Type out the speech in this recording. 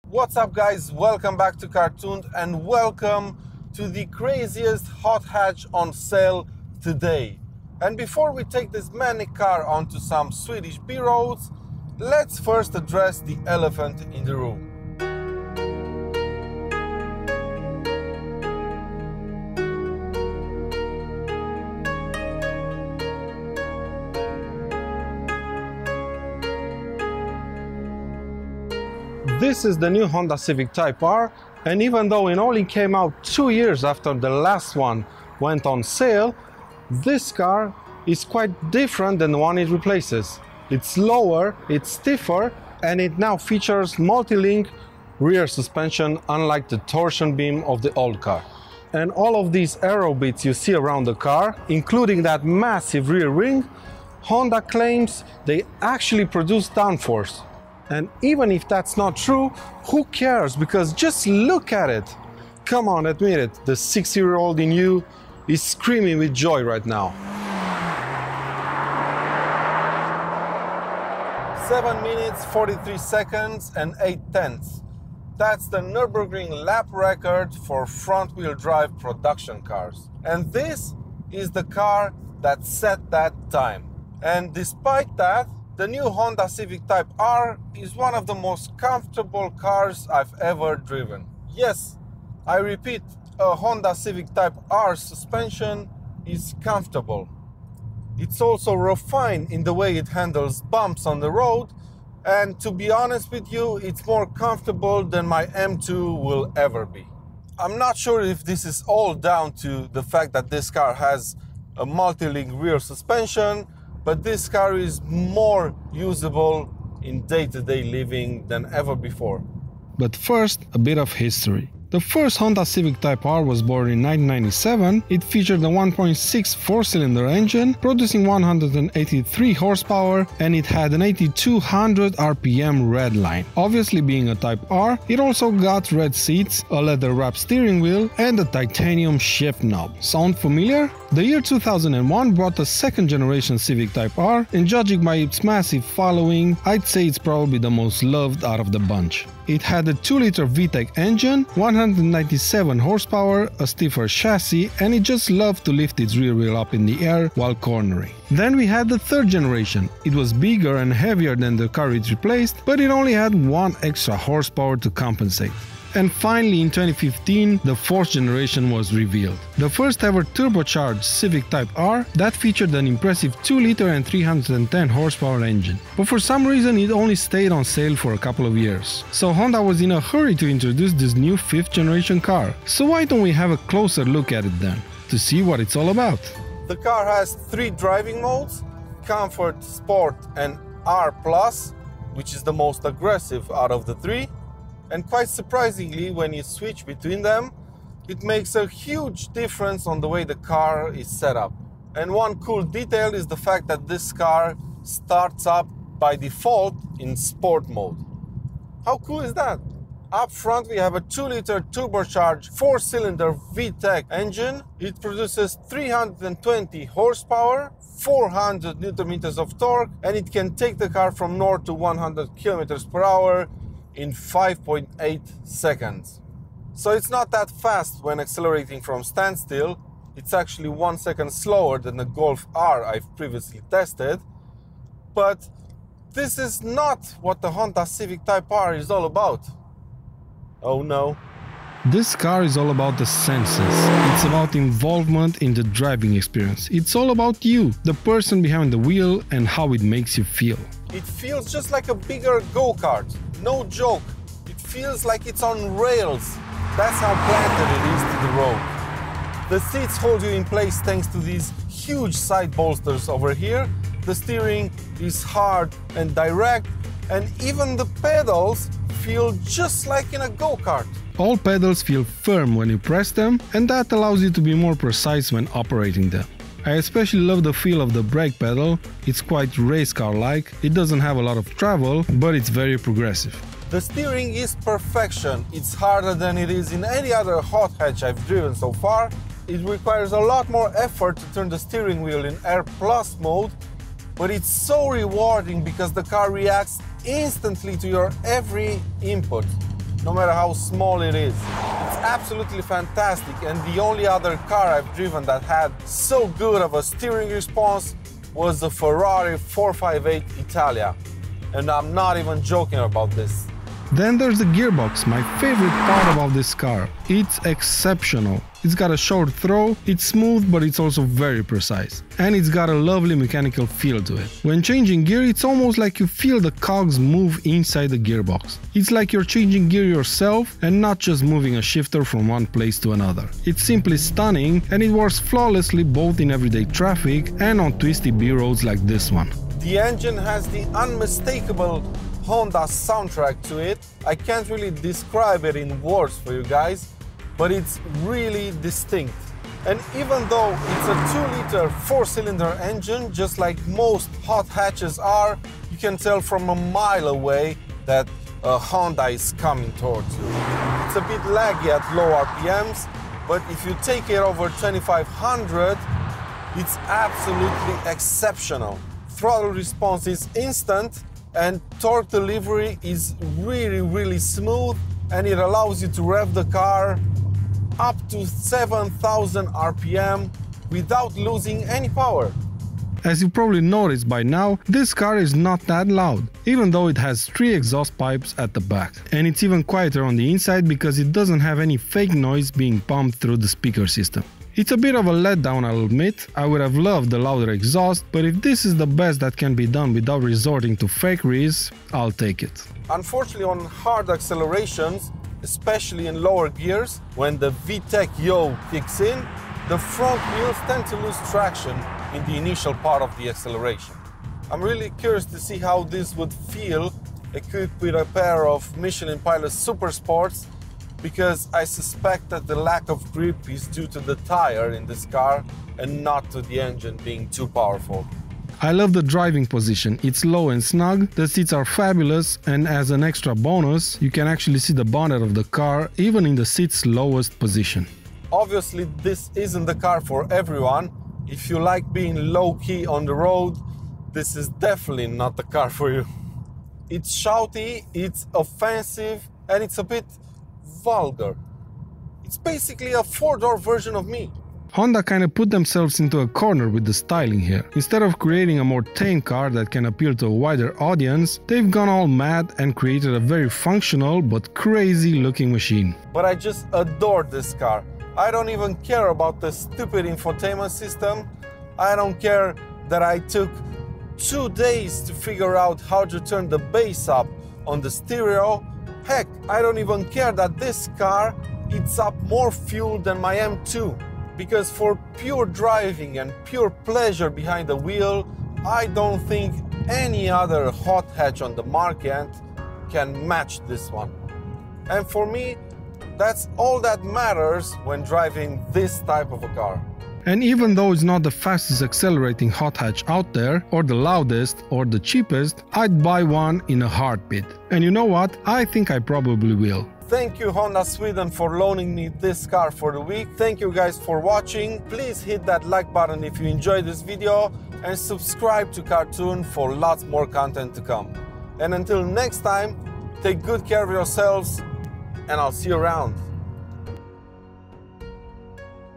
What's up guys, welcome back to Cartoon and welcome to the craziest hot hatch on sale today. And before we take this manic car onto some Swedish B-roads, let's first address the elephant in the room. This is the new Honda Civic Type R, and even though it only came out 2 years after the last one went on sale, this car is quite different than the one it replaces. It's lower, it's stiffer, and it now features multi-link rear suspension, unlike the torsion beam of the old car. And all of these aero bits you see around the car, including that massive rear ring, Honda claims they actually produce downforce. And even if that's not true, who cares? Because just look at it. Come on, admit it. The 6-year-old in you is screaming with joy right now. 7 minutes, 43 seconds and 8/10. That's the Nürburgring lap record for front-wheel drive production cars. And this is the car that set that time. And despite that, the new Honda Civic Type R is one of the most comfortable cars I've ever driven. Yes, I repeat, a Honda Civic Type R suspension is comfortable. It's also refined in the way it handles bumps on the road, and to be honest with you, it's more comfortable than my M2 will ever be. I'm not sure if this is all down to the fact that this car has a multi-link rear suspension, but this car is more usable in day-to-day living than ever before. But first, a bit of history. The first Honda Civic Type R was born in 1997. It featured a 1.6 four-cylinder engine, producing 183 horsepower, and it had an 8200 RPM redline. Obviously, being a Type R, it also got red seats, a leather-wrapped steering wheel, and a titanium shift knob. Sound familiar? The year 2001 brought the second-generation Civic Type R, and judging by its massive following, I'd say it's probably the most loved out of the bunch. It had a 2-liter VTEC engine, 197 horsepower, a stiffer chassis, and it just loved to lift its rear wheel up in the air while cornering. Then we had the third generation. It was bigger and heavier than the car it replaced, but it only had 1 extra horsepower to compensate. And finally, in 2015, the fourth generation was revealed. The first ever turbocharged Civic Type R that featured an impressive 2-liter and 310 horsepower engine. But for some reason, it only stayed on sale for a couple of years. So Honda was in a hurry to introduce this new 5th generation car. So why don't we have a closer look at it then, to see what it's all about? The car has 3 driving modes: Comfort, Sport and R+, which is the most aggressive out of the 3. And quite surprisingly, when you switch between them, it makes a huge difference on the way the car is set up. And one cool detail is the fact that this car starts up by default in sport mode. How cool is that? Up front we have a 2-liter turbocharged 4-cylinder VTEC engine. It produces 320 horsepower, 400 Nm of torque, and it can take the car from 0 to 100 km per hour in 5.8 seconds. So it's not that fast when accelerating from standstill. It's actually 1 second slower than the Golf R I've previously tested. But this is not what the Honda Civic Type R is all about. Oh no. This car is all about the senses. It's about involvement in the driving experience. It's all about you, the person behind the wheel, and how it makes you feel. It feels just like a bigger go-kart. No joke. It feels like it's on rails. That's how planted it is to the road. The seats hold you in place thanks to these huge side bolsters over here. The steering is hard and direct, and even the pedals feel just like in a go-kart. All pedals feel firm when you press them, and that allows you to be more precise when operating them. I especially love the feel of the brake pedal. It's quite race car-like. It doesn't have a lot of travel, but it's very progressive. The steering is perfection. It's harder than it is in any other hot hatch I've driven so far. It requires a lot more effort to turn the steering wheel in R+ mode, but it's so rewarding because the car reacts instantly to your every input. no matter how small it is. It's absolutely fantastic, and the only other car I've driven that had so good of a steering response was the Ferrari 458 Italia. And I'm not even joking about this. Then there's the gearbox, my favorite part about this car. It's exceptional. It's got a short throw, it's smooth but it's also very precise. And it's got a lovely mechanical feel to it. When changing gear, it's almost like you feel the cogs move inside the gearbox. It's like you're changing gear yourself and not just moving a shifter from one place to another. It's simply stunning, and it works flawlessly both in everyday traffic and on twisty B-roads like this one. The engine has the unmistakable Honda soundtrack to it. I can't really describe it in words for you guys, but it's really distinct. And even though it's a 2-liter 4-cylinder engine, just like most hot hatches are, you can tell from a mile away that a Honda is coming towards you. It's a bit laggy at low RPMs, but if you take it over 2500, it's absolutely exceptional. Throttle response is instant, and torque delivery is really smooth, and it allows you to rev the car up to 7000 RPM without losing any power. As you probably noticed by now, this car is not that loud, even though it has 3 exhaust pipes at the back. And it's even quieter on the inside because it doesn't have any fake noise being pumped through the speaker system. It's a bit of a letdown, I'll admit. I would have loved the louder exhaust, but if this is the best that can be done without resorting to fakeries, I'll take it. Unfortunately, on hard accelerations, especially in lower gears, when the VTEC yaw kicks in, the front wheels tend to lose traction in the initial part of the acceleration. I'm really curious to see how this would feel equipped with a pair of Michelin Pilot Super Sports, because I suspect that the lack of grip is due to the tire in this car and not to the engine being too powerful. I love the driving position. It's low and snug, the seats are fabulous, and as an extra bonus, you can actually see the bonnet of the car even in the seat's lowest position. Obviously, this isn't the car for everyone. If you like being low-key on the road, this is definitely not the car for you. It's shouty, it's offensive, and it's a bit vulgar. It's basically a 4-door version of me. Honda kinda put themselves into a corner with the styling here. Instead of creating a more tame car that can appeal to a wider audience, they've gone all mad and created a very functional but crazy looking machine. But I just adore this car. I don't even care about the stupid infotainment system. I don't care that I took 2 days to figure out how to turn the bass up on the stereo. Heck, I don't even care that this car eats up more fuel than my M2. Because for pure driving and pure pleasure behind the wheel, I don't think any other hot hatch on the market can match this one. And for me, that's all that matters when driving this type of a car. And even though it's not the fastest accelerating hot hatch out there, or the loudest, or the cheapest, I'd buy one in a heartbeat. And you know what? I think I probably will. Thank you Honda Sweden for loaning me this car for the week. Thank you guys for watching. Please hit that like button if you enjoyed this video and subscribe to Cartoon for lots more content to come. And until next time, take good care of yourselves and I'll see you around.